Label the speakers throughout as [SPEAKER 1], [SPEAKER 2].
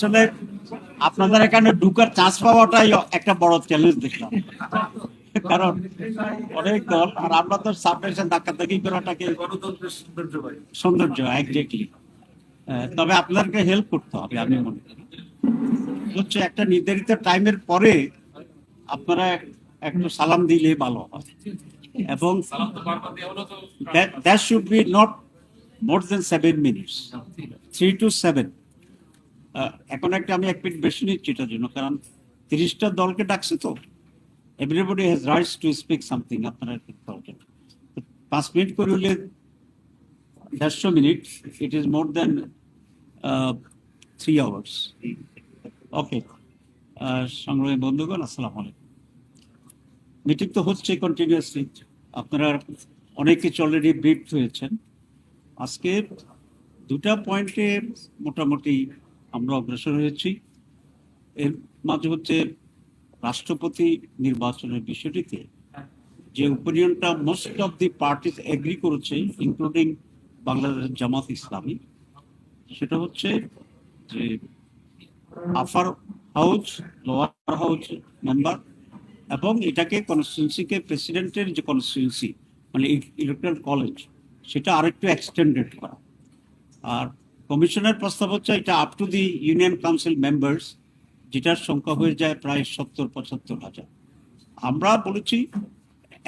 [SPEAKER 1] আসলে আপনাদের এখানে ঢুকার চান্স পাওয়াটাই একটা বড় চ্যালেঞ্জ দেখলাম, কারণ অনেক দল আর আমরা তো সাবডিভিশন ধাক্কাধাক্কি করাটাকে
[SPEAKER 2] গণতন্ত্রের সৌন্দর্য ভাই।
[SPEAKER 1] সৌন্দর্য এক্স্যাক্টলি। তবে আপনাদেরকে হেল্প করতে হবে আমি মনে করি। হচ্ছে একটা নির্ধারিত টাইমের পরে আপনারা একটু সালাম দিলে ভালো হয়, এবং that should be not more than 7 minutes, 3 to 7। এখন একটা আমি 1 মিনিট বেশি নিচ্ছি এটার জন্য, কারণ 30টা দলকে ডাকছে তো, everybody has rights to speak something. আপনারা 5 মিনিট করে হলে 150 মিনিট, it is more than 3 hours। Okay, সংগ্রামী বন্ধুগণ, আসসালামু আলাইকুম। মিটিং তো হচ্ছে কন্টিনিউয়াসলি, আপনারা অনেক কিছু অলরেডি ব্রিফ হয়েছেন। আজকে 2টা পয়েন্টে মোটামুটি আমরা অগ্রসর হয়েছি। এর মাঝে হচ্ছে রাষ্ট্রপতি নির্বাচনের বিষয়টিতে যে ওপিনিয়নটা most of the parties agree করেছে, ইনক্লুডিং বাংলাদেশ জামাত ইসলামী, সেটা হচ্ছে যে upper house, lower house member, এবং এটাকে কনস্টিটিউন্সিকে প্রেসিডেন্টের যে কনস্টিটিউন্সি মানে ইলেকট্রাল কলেজ, সেটা আরেকটু এক্সটেন্ডেড করা। আর কমিশনের প্রস্তাব হচ্ছে এটা up to the union council members, যেটার সংখ্যা হয়ে যায় প্রায় 70-75 হাজার। আমরা বলেছি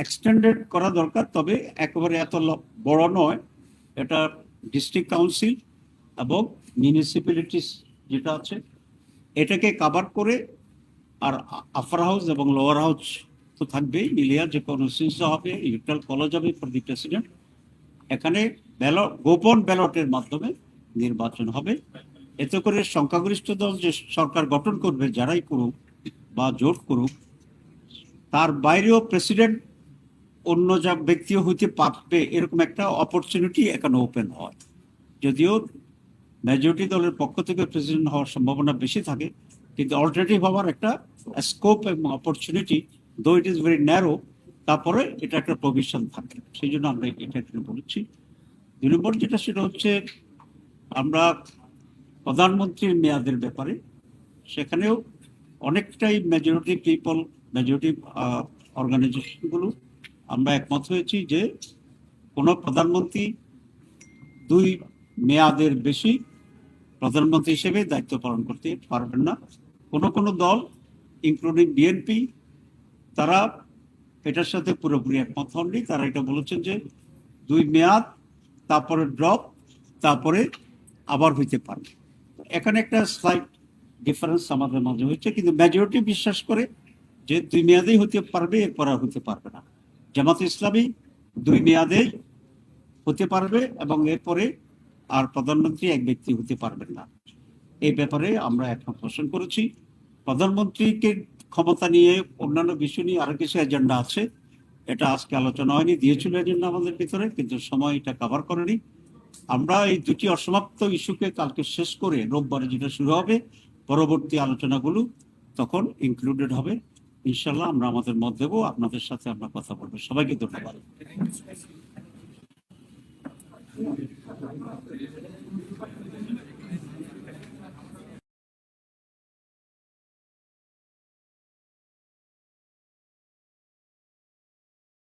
[SPEAKER 1] এক্সটেন্ডেড করা দরকার, তবে একেবারে এত বড় নয়। এটা ডিস্ট্রিক্ট কাউন্সিল এবং মিউনিসিপ্যালিটিস যেটা আছে এটাকে কাভার করে, আর আপার হাউস এবং লোয়ার হাউস তো থাকবেই, মিলিয়া যে কনস্টিটিউন্সি হবে, ইলেকট্রাল কলেজ হবে ফর দি প্রেসিডেন্ট। এখানে ব্যালট, গোপন ব্যালটের মাধ্যমে নির্বাচন হবে। এতে করে সংখ্যাগরিষ্ঠ দল যে সরকার গঠন করবে, যারাই করুক বা জোট করুক, তার বাইরেও প্রেসিডেন্ট অন্য যা ব্যক্তিও হইতে পারবে, এরকম একটা অপরচুনিটি এখানে ওপেন হয়। যদিও মেজরিটি দলের পক্ষ থেকে প্রেসিডেন্ট হওয়ার সম্ভাবনা বেশি থাকে, কিন্তু অল্টারনেটিভ হওয়ার একটা স্কোপ এবং অপরচুনিটি, দো ইট ইজ ভেরি ন্যারো, তারপরে এটা একটা প্রভিশন থাকে। সেই জন্য আমরা এটা এখানে বলেছি। 2 নম্বর যেটা, সেটা হচ্ছে আমরা প্রধানমন্ত্রীর মেয়াদের ব্যাপারে, সেখানেও অনেকটাই মেজরিটি পিপল, মেজরিটি অর্গানাইজেশনগুলো আমরা একমত হয়েছি যে কোনো প্রধানমন্ত্রী 2 মেয়াদের বেশি প্রধানমন্ত্রী হিসেবে দায়িত্ব পালন করতে পারবেন না। কোনো দল ইনক্লুডিং বিএনপি, তারা এটার সাথে পুরোপুরি একমত হননি। তারা এটা বলেছেন যে 2 মেয়াদ, তারপরে ড্রপ, তারপরে আবার হইতে পারে। এখানে একটা স্লাইট ডিফারেন্স আমাদের মাঝে হয়েছে, কিন্তু মেজরিটি বিশ্বাস করে যে 2 মেয়াদেই হতে পারবে, এরপর আর হতে পারবে না। জামাত ইসলামী 2 মেয়াদেই হতে পারবে, এবং এরপরে আর প্রধানমন্ত্রী এক ব্যক্তি হতে পারবেন না। এই ব্যাপারে আমরা একমত পোষণ করেছি। প্রধানমন্ত্রীকে ক্ষমতা নিয়ে অন্যান্য বিষয় নিয়ে আরো কিছু এজেন্ডা আছে, এটা আজকে আলোচনা হয়নি, দিয়েছিল এজেন্ডা আমাদের ভিতরে, কিন্তু সময় এটা কভার করেনি। আমরা এই 2টি অসমাপ্ত ইস্যুকে কালকে শেষ করে রোববারে যেটা শুরু হবে, পরবর্তী আলোচনাগুলো তখন ইনক্লুডেড হবে। ইনশাল্লাহ আমরা আমাদের মত দেবো, আপনাদের সাথে আমরা কথা বলবো। সবাইকে ধন্যবাদ।